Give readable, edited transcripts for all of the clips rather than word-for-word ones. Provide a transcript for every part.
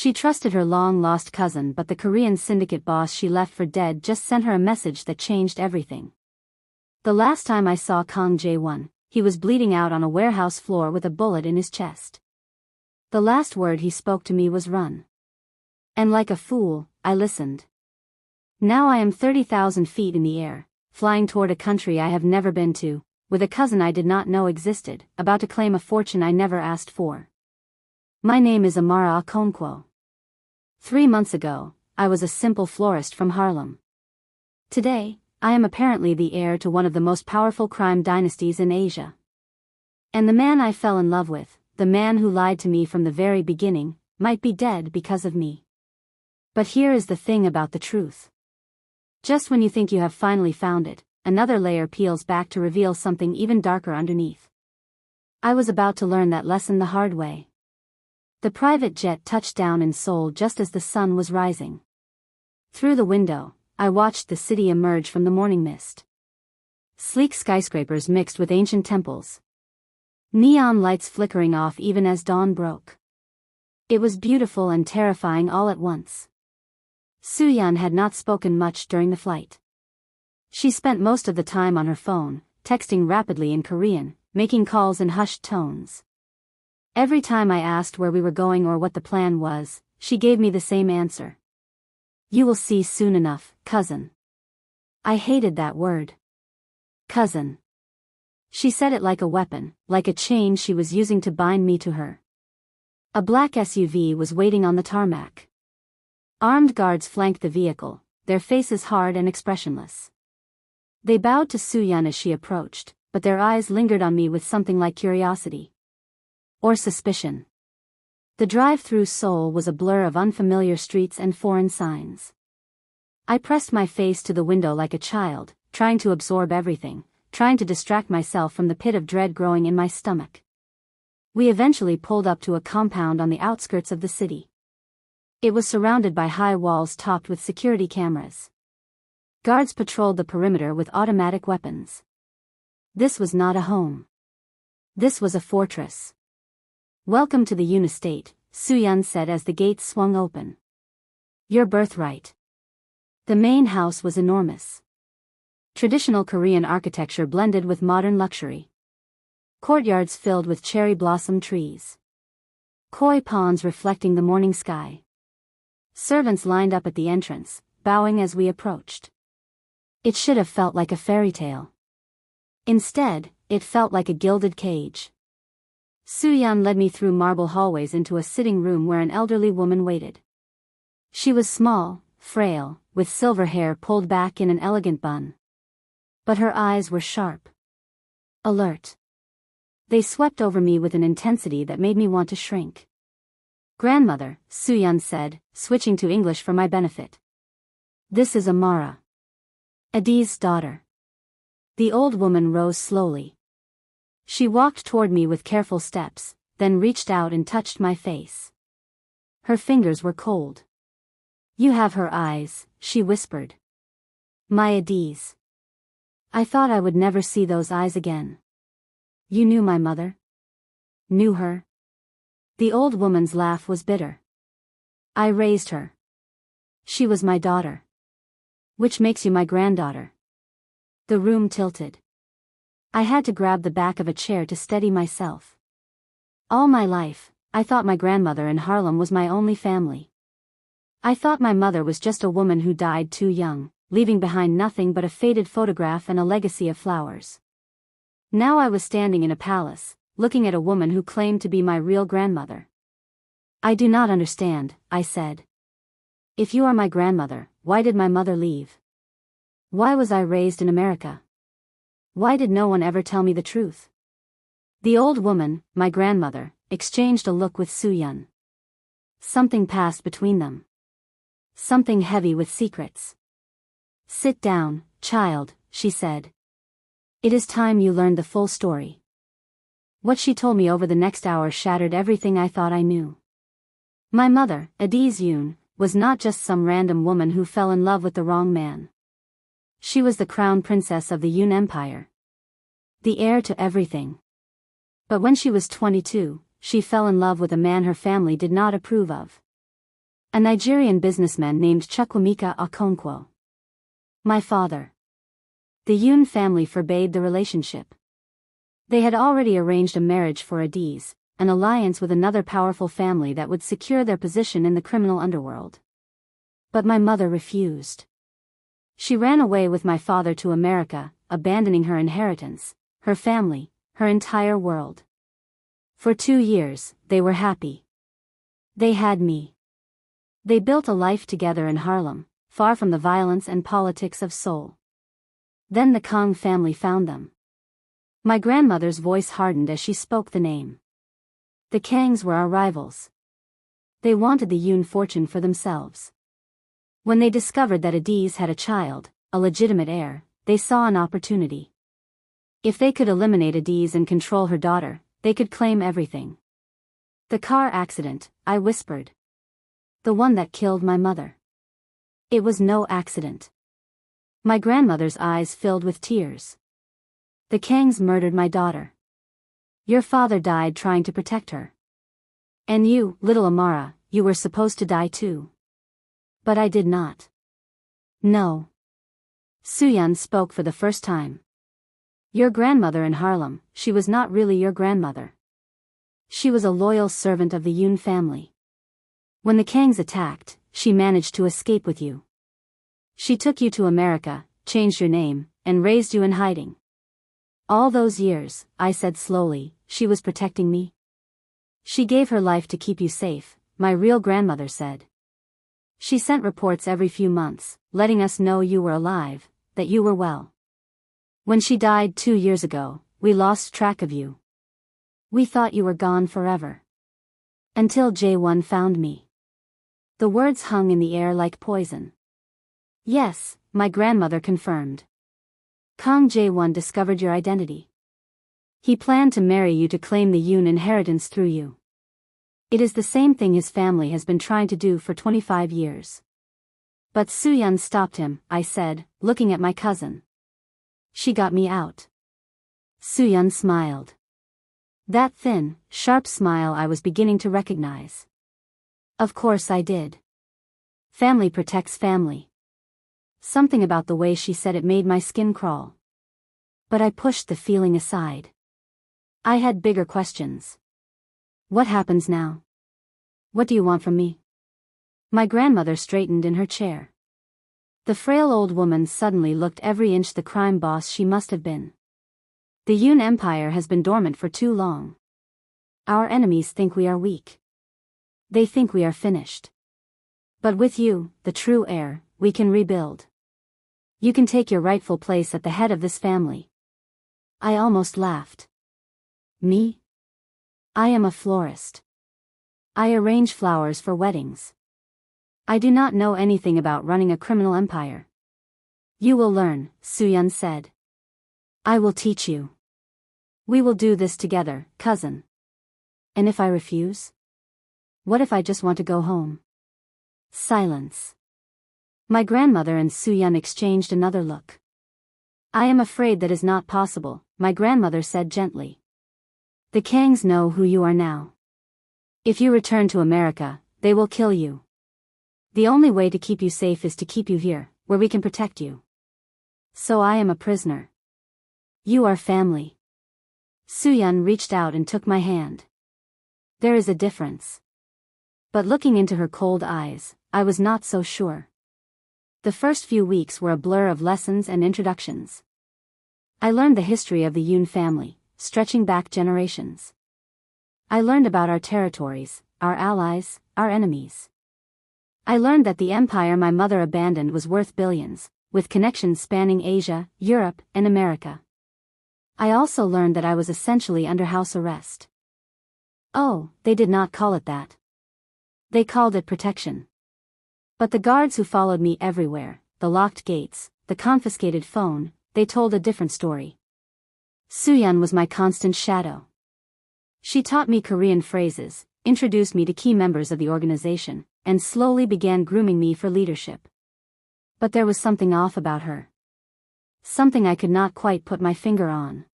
She trusted her long-lost cousin, but the Korean syndicate boss she left for dead just sent her a message that changed everything. The last time I saw Kang Jae-won, he was bleeding out on a warehouse floor with a bullet in his chest. The last word he spoke to me was run. And like a fool, I listened. Now I am 30,000 feet in the air, flying toward a country I have never been to, with a cousin I did not know existed, about to claim a fortune I never asked for. My name is Amara Okonkwo. 3 months ago, I was a simple florist from Harlem. Today, I am apparently the heir to one of the most powerful crime dynasties in Asia. And the man I fell in love with, the man who lied to me from the very beginning, might be dead because of me. But here is the thing about the truth. Just when you think you have finally found it, another layer peels back to reveal something even darker underneath. I was about to learn that lesson the hard way. The private jet touched down in Seoul just as the sun was rising. Through the window, I watched the city emerge from the morning mist. Sleek skyscrapers mixed with ancient temples. Neon lights flickering off even as dawn broke. It was beautiful and terrifying all at once. Soo-yeon had not spoken much during the flight. She spent most of the time on her phone, texting rapidly in Korean, making calls in hushed tones. Every time I asked where we were going or what the plan was, she gave me the same answer. You will see soon enough, cousin. I hated that word. Cousin. She said it like a weapon, like a chain she was using to bind me to her. A black SUV was waiting on the tarmac. Armed guards flanked the vehicle, their faces hard and expressionless. They bowed to Soo-yeon as she approached, but their eyes lingered on me with something like curiosity. Or suspicion. The drive through Seoul was a blur of unfamiliar streets and foreign signs. I pressed my face to the window like a child, trying to absorb everything, trying to distract myself from the pit of dread growing in my stomach. We eventually pulled up to a compound on the outskirts of the city. It was surrounded by high walls topped with security cameras. Guards patrolled the perimeter with automatic weapons. This was not a home. This was a fortress. Welcome to the Yoon estate, Soo-yeon said as the gates swung open. Your birthright. The main house was enormous. Traditional Korean architecture blended with modern luxury. Courtyards filled with cherry blossom trees. Koi ponds reflecting the morning sky. Servants lined up at the entrance, bowing as we approached. It should have felt like a fairy tale. Instead, it felt like a gilded cage. Soo-yeon led me through marble hallways into a sitting room where an elderly woman waited. She was small, frail, with silver hair pulled back in an elegant bun. But her eyes were sharp. Alert. They swept over me with an intensity that made me want to shrink. Grandmother, Soo-yeon said, switching to English for my benefit. This is Amara. Adi's daughter. The old woman rose slowly. She walked toward me with careful steps, then reached out and touched my face. Her fingers were cold. You have her eyes, she whispered. My Adi's. I thought I would never see those eyes again. You knew my mother? Knew her? The old woman's laugh was bitter. I raised her. She was my daughter. Which makes you my granddaughter. The room tilted. I had to grab the back of a chair to steady myself. All my life, I thought my grandmother in Harlem was my only family. I thought my mother was just a woman who died too young, leaving behind nothing but a faded photograph and a legacy of flowers. Now I was standing in a palace, looking at a woman who claimed to be my real grandmother. I do not understand, I said. If you are my grandmother, why did my mother leave? Why was I raised in America? Why did no one ever tell me the truth? The old woman, my grandmother, exchanged a look with Soo-yeon. Something passed between them. Something heavy with secrets. Sit down, child, she said. It is time you learned the full story. What she told me over the next hour shattered everything I thought I knew. My mother, Yoon, was not just some random woman who fell in love with the wrong man. She was the crown princess of the Yoon Empire. The heir to everything. But when she was 22, she fell in love with a man her family did not approve of. A Nigerian businessman named Chukwemeka Okonkwo. My father. The Yoon family forbade the relationship. They had already arranged a marriage for Adiz, an alliance with another powerful family that would secure their position in the criminal underworld. But my mother refused. She ran away with my father to America, abandoning her inheritance, her family, her entire world. For 2 years, they were happy. They had me. They built a life together in Harlem, far from the violence and politics of Seoul. Then the Kang family found them. My grandmother's voice hardened as she spoke the name. The Kangs were our rivals. They wanted the Yoon fortune for themselves. When they discovered that Adiz had a child, a legitimate heir, they saw an opportunity. If they could eliminate Adiz and control her daughter, they could claim everything. The car accident, I whispered. The one that killed my mother. It was no accident. My grandmother's eyes filled with tears. The Kangs murdered my daughter. Your father died trying to protect her. And you, little Amara, you were supposed to die too. But I did not. No. Soo-yeon spoke for the first time. Your grandmother in Harlem, she was not really your grandmother. She was a loyal servant of the Yoon family. When the Kangs attacked, she managed to escape with you. She took you to America, changed your name, and raised you in hiding. All those years, I said slowly, she was protecting me. She gave her life to keep you safe, my real grandmother said. She sent reports every few months, letting us know you were alive, that you were well. When she died 2 years ago, we lost track of you. We thought you were gone forever. Until Jae-won found me. The words hung in the air like poison. Yes, my grandmother confirmed. Kang Jae-won discovered your identity. He planned to marry you to claim the Yoon inheritance through you. It is the same thing his family has been trying to do for 25 years. But Soo-yeon stopped him, I said, looking at my cousin. She got me out. Soo-yeon smiled. That thin, sharp smile I was beginning to recognize. Of course I did. Family protects family. Something about the way she said it made my skin crawl. But I pushed the feeling aside. I had bigger questions. What happens now? What do you want from me? My grandmother straightened in her chair. The frail old woman suddenly looked every inch the crime boss she must have been. The Yoon Empire has been dormant for too long. Our enemies think we are weak. They think we are finished. But with you, the true heir, we can rebuild. You can take your rightful place at the head of this family. I almost laughed. Me? I am a florist. I arrange flowers for weddings. I do not know anything about running a criminal empire. You will learn, Soo-yeon said. I will teach you. We will do this together, cousin. And if I refuse? What if I just want to go home? Silence. My grandmother and Soo-yeon exchanged another look. I am afraid that is not possible, my grandmother said gently. The Kangs know who you are now. If you return to America, they will kill you. The only way to keep you safe is to keep you here, where we can protect you. So I am a prisoner. You are family. Soo-yeon reached out and took my hand. There is a difference. But looking into her cold eyes, I was not so sure. The first few weeks were a blur of lessons and introductions. I learned the history of the Yoon family, stretching back generations. I learned about our territories, our allies, our enemies. I learned that the empire my mother abandoned was worth billions, with connections spanning Asia, Europe, and America. I also learned that I was essentially under house arrest. Oh, they did not call it that. They called it protection. But the guards who followed me everywhere, the locked gates, the confiscated phone, they told a different story. Soo-yeon was my constant shadow. She taught me Korean phrases, introduced me to key members of the organization, and slowly began grooming me for leadership. But there was something off about her. Something I could not quite put my finger on.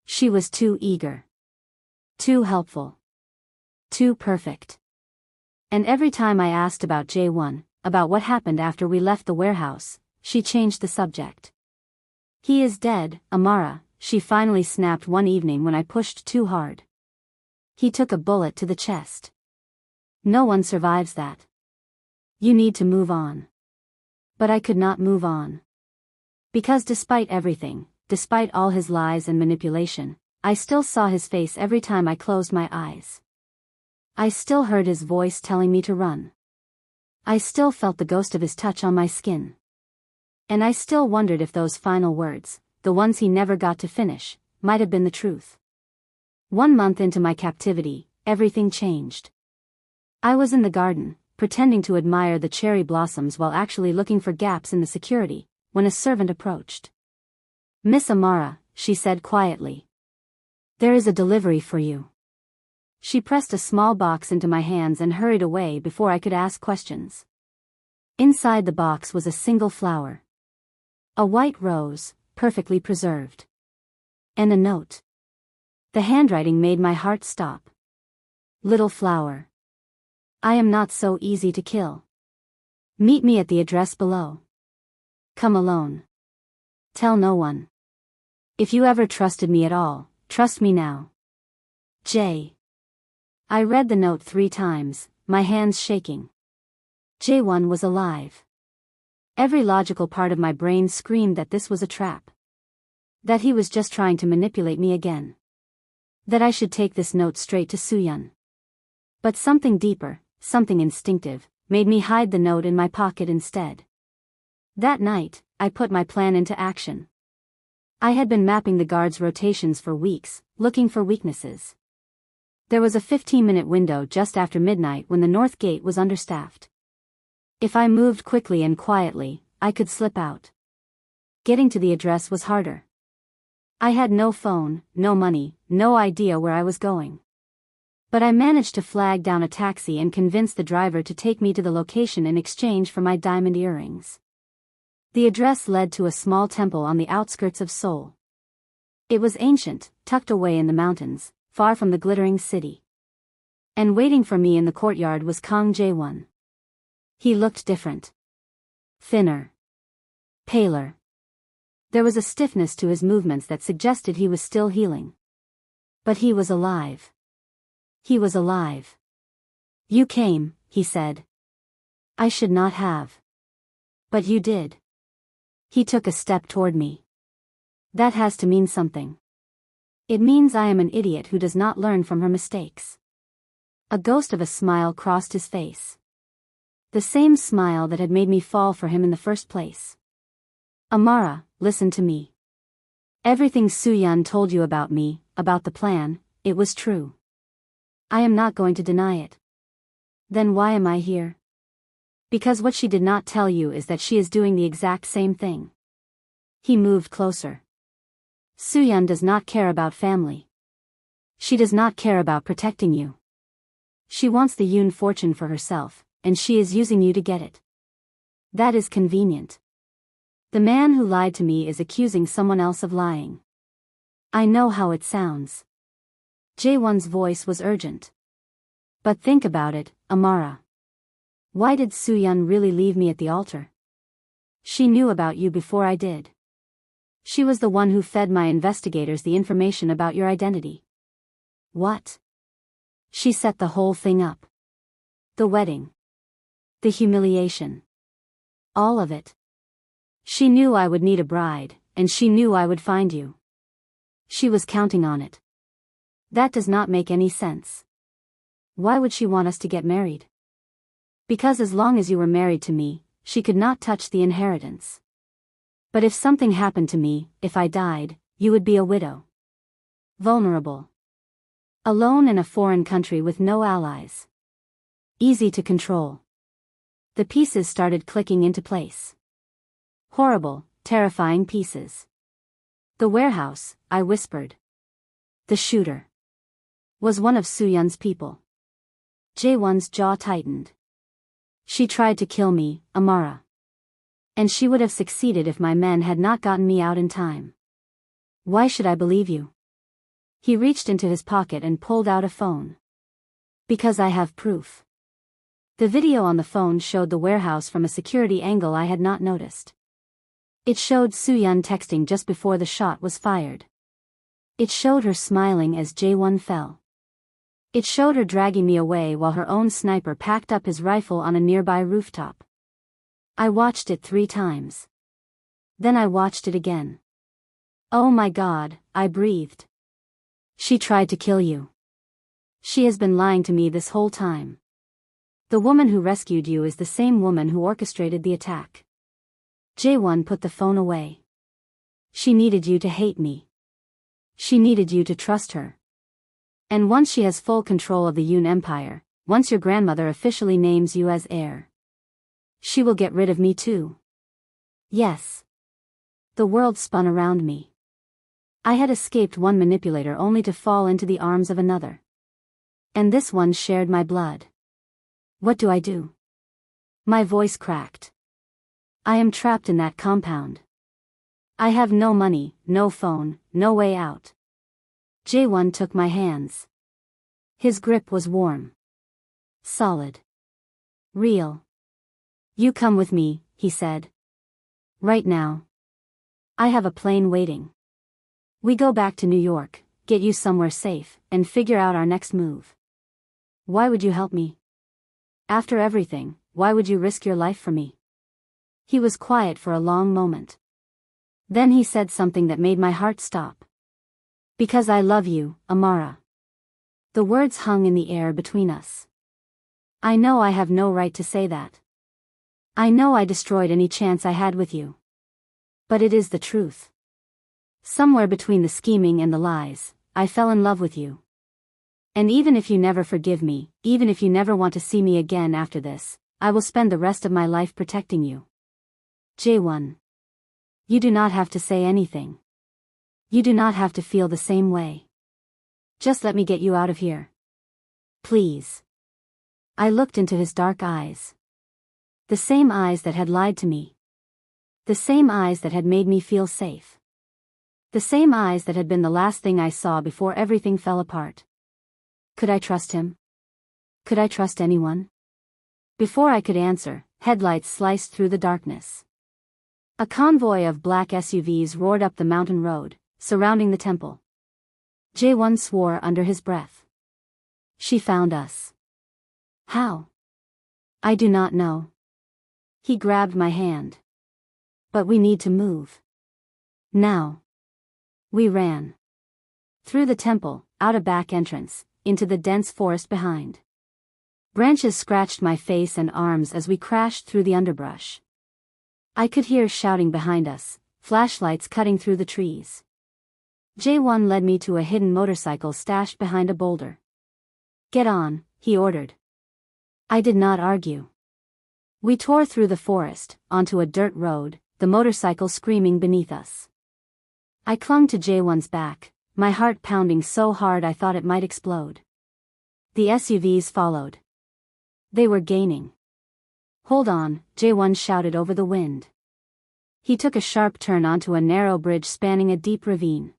She was too eager. Too helpful. Too perfect. And every time I asked about Jae-won, about what happened after we left the warehouse, she changed the subject. He is dead, Amara, she finally snapped one evening when I pushed too hard. He took a bullet to the chest. No one survives that. You need to move on. But I could not move on. Because despite everything, despite all his lies and manipulation, I still saw his face every time I closed my eyes. I still heard his voice telling me to run. I still felt the ghost of his touch on my skin. And I still wondered if those final words, the ones he never got to finish, might have been the truth. 1 month into my captivity, everything changed. I was in the garden, pretending to admire the cherry blossoms while actually looking for gaps in the security, when a servant approached. "Miss Amara," she said quietly. "There is a delivery for you." She pressed a small box into my hands and hurried away before I could ask questions. Inside the box was a single flower. A white rose, perfectly preserved. And a note. The handwriting made my heart stop. "Little flower. I am not so easy to kill. Meet me at the address below. Come alone. Tell no one. If you ever trusted me at all, trust me now. J." I read the note 3 times, my hands shaking. Jae-won was alive. Every logical part of my brain screamed that this was a trap. That he was just trying to manipulate me again. That I should take this note straight to Soo-yeon. But something deeper, something instinctive, made me hide the note in my pocket instead. That night, I put my plan into action. I had been mapping the guards' rotations for weeks, looking for weaknesses. There was a 15-minute window just after midnight when the north gate was understaffed. If I moved quickly and quietly, I could slip out. Getting to the address was harder. I had no phone, no money, no idea where I was going. But I managed to flag down a taxi and convince the driver to take me to the location in exchange for my diamond earrings. The address led to a small temple on the outskirts of Seoul. It was ancient, tucked away in the mountains, far from the glittering city. And waiting for me in the courtyard was Kang Jae-won. He looked different. Thinner. Paler. There was a stiffness to his movements that suggested he was still healing. But he was alive. He was alive. "You came," he said. "I should not have. But you did." He took a step toward me. "That has to mean something. It means I am an idiot who does not learn from her mistakes." A ghost of a smile crossed his face. The same smile that had made me fall for him in the first place. "Amara, listen to me. Everything Soo-yeon told you about me, about the plan, it was true. I am not going to deny it. Then why am I here? Because what she did not tell you is that she is doing the exact same thing." He moved closer. "Soo-yeon does not care about family. She does not care about protecting you. She wants the Yoon fortune for herself, and she is using you to get it. That is convenient. The man who lied to me is accusing someone else of lying. I know how it sounds." Jae-won's voice was urgent. "But think about it, Amara. Why did Soo-yeon really leave me at the altar? She knew about you before I did. She was the one who fed my investigators the information about your identity." "What?" "She set the whole thing up. The wedding. The humiliation. All of it. She knew I would need a bride, and she knew I would find you. She was counting on it. That does not make any sense. Why would she want us to get married? Because as long as you were married to me, she could not touch the inheritance. But if something happened to me, if I died, you would be a widow. Vulnerable. Alone in a foreign country with no allies. Easy to control." The pieces started clicking into place. Horrible, terrifying pieces. "The warehouse," I whispered. "The shooter was one of Soo-yeon's people." Jae-won's jaw tightened. "She tried to kill me, Amara. And she would have succeeded if my men had not gotten me out in time. Why should I believe you?" He reached into his pocket and pulled out a phone. "Because I have proof. The video on the phone showed the warehouse from a security angle I had not noticed. It showed Soo-yeon texting just before the shot was fired. It showed her smiling as Jae-won fell. It showed her dragging me away while her own sniper packed up his rifle on a nearby rooftop. I watched it 3 times. Then I watched it again. Oh my God, I breathed. She tried to kill you. She has been lying to me this whole time. The woman who rescued you is the same woman who orchestrated the attack. Jae-won put the phone away. She needed you to hate me. She needed you to trust her. And once she has full control of the Yoon Empire, once your grandmother officially names you as heir, she will get rid of me too. Yes. The world spun around me. I had escaped one manipulator only to fall into the arms of another. And this one shared my blood. What do I do? My voice cracked. I am trapped in that compound. I have no money, no phone, no way out. Jae-won took my hands. His grip was warm. Solid. Real. You come with me, he said. Right now. I have a plane waiting. We go back to New York, get you somewhere safe, and figure out our next move. Why would you help me? After everything, why would you risk your life for me? He was quiet for a long moment. Then he said something that made my heart stop. Because I love you, Amara. The words hung in the air between us. I know I have no right to say that. I know I destroyed any chance I had with you. But it is the truth. Somewhere between the scheming and the lies, I fell in love with you. And even if you never forgive me, even if you never want to see me again after this, I will spend the rest of my life protecting you. Jae-won. You do not have to say anything. You do not have to feel the same way. Just let me get you out of here. Please. I looked into his dark eyes. The same eyes that had lied to me. The same eyes that had made me feel safe. The same eyes that had been the last thing I saw before everything fell apart. Could I trust him? Could I trust anyone? Before I could answer, headlights sliced through the darkness. A convoy of black SUVs roared up the mountain road, surrounding the temple. Jae-won swore under his breath. She found us. How? I do not know. He grabbed my hand. But we need to move. Now. We ran. Through the temple, out a back entrance, into the dense forest behind. Branches scratched my face and arms as we crashed through the underbrush. I could hear shouting behind us, flashlights cutting through the trees. Jae-won led me to a hidden motorcycle stashed behind a boulder. Get on, he ordered. I did not argue. We tore through the forest, onto a dirt road, the motorcycle screaming beneath us. I clung to Jae-won's back, my heart pounding so hard I thought it might explode. The SUVs followed. They were gaining. Hold on, Jae-won shouted over the wind. He took a sharp turn onto a narrow bridge spanning a deep ravine.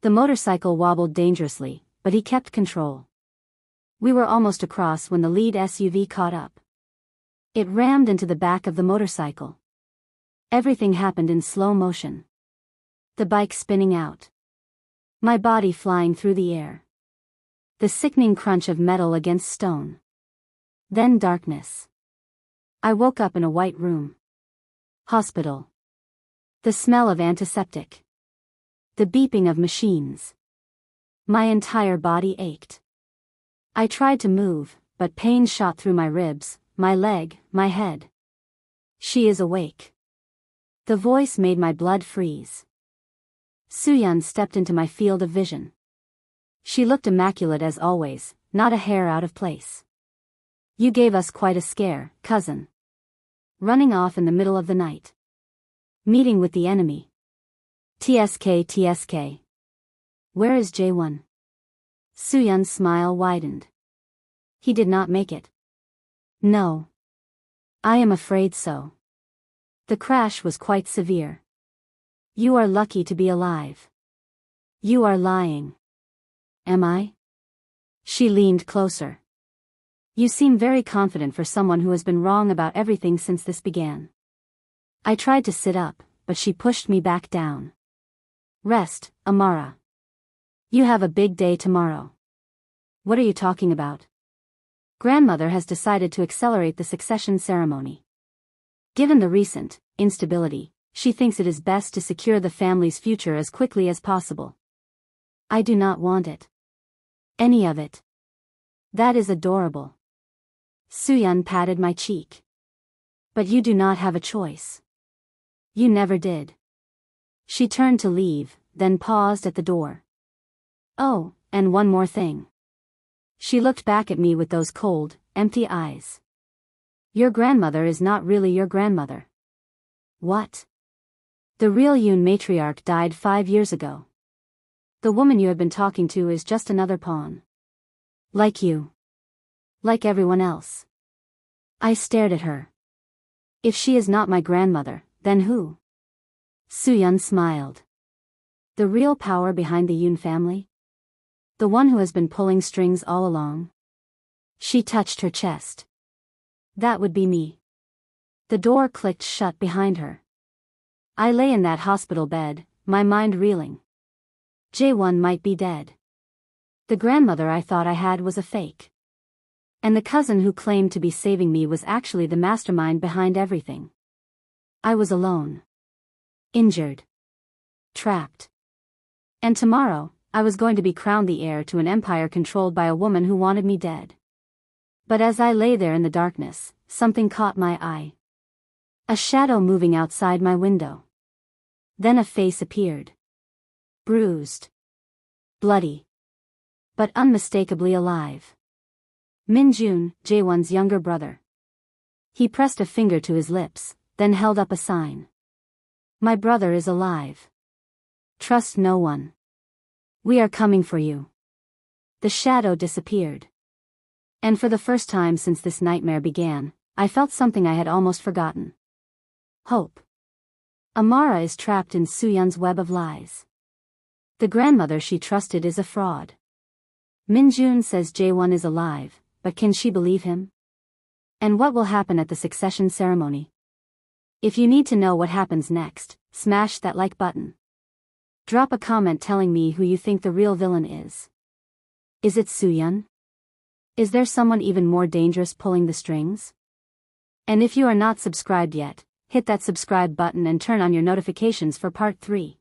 The motorcycle wobbled dangerously, but he kept control. We were almost across when the lead SUV caught up. It rammed into the back of the motorcycle. Everything happened in slow motion. The bike spinning out. My body flying through the air. The sickening crunch of metal against stone. Then darkness. I woke up in a white room. Hospital. The smell of antiseptic. The beeping of machines. My entire body ached. I tried to move, but pain shot through my ribs, my leg, my head. She is awake. The voice made my blood freeze. Soo-yeon stepped into my field of vision. She looked immaculate as always, not a hair out of place. You gave us quite a scare, cousin. Running off in the middle of the night. Meeting with the enemy. TSK. Where is Jae-won? Soo-yeon's smile widened. He did not make it. No. I am afraid so. The crash was quite severe. You are lucky to be alive. You are lying. Am I? She leaned closer. You seem very confident for someone who has been wrong about everything since this began. I tried to sit up, but she pushed me back down. Rest, Amara. You have a big day tomorrow. What are you talking about? Grandmother has decided to accelerate the succession ceremony. Given the recent instability, she thinks it is best to secure the family's future as quickly as possible. I do not want it. Any of it. That is adorable. Soo-yeon patted my cheek. But you do not have a choice. You never did. She turned to leave, then paused at the door. Oh, and one more thing. She looked back at me with those cold, empty eyes. Your grandmother is not really your grandmother. What? The real Yoon matriarch died 5 years ago. The woman you have been talking to is just another pawn. Like you. Like everyone else. I stared at her. If she is not my grandmother, then who? Soo-yeon smiled. The real power behind the Yoon family? The one who has been pulling strings all along? She touched her chest. That would be me. The door clicked shut behind her. I lay in that hospital bed, my mind reeling. Jae-won might be dead. The grandmother I thought I had was a fake. And the cousin who claimed to be saving me was actually the mastermind behind everything. I was alone. Injured. Trapped. And tomorrow, I was going to be crowned the heir to an empire controlled by a woman who wanted me dead. But as I lay there in the darkness, something caught my eye. A shadow moving outside my window. Then a face appeared. Bruised. Bloody. But unmistakably alive. Min-jun, Jae-won's younger brother. He pressed a finger to his lips, then held up a sign. My brother is alive. Trust no one. We are coming for you. The shadow disappeared. And for the first time since this nightmare began, I felt something I had almost forgotten. Hope. Amara is trapped in Soo-yeon's web of lies. The grandmother she trusted is a fraud. Min-jun says Jae-won is alive, but can she believe him? And what will happen at the succession ceremony? If you need to know what happens next, smash that like button. Drop a comment telling me who you think the real villain is. Is it Soo-yeon? Is there someone even more dangerous pulling the strings? And if you are not subscribed yet, hit that subscribe button and turn on your notifications for part 3.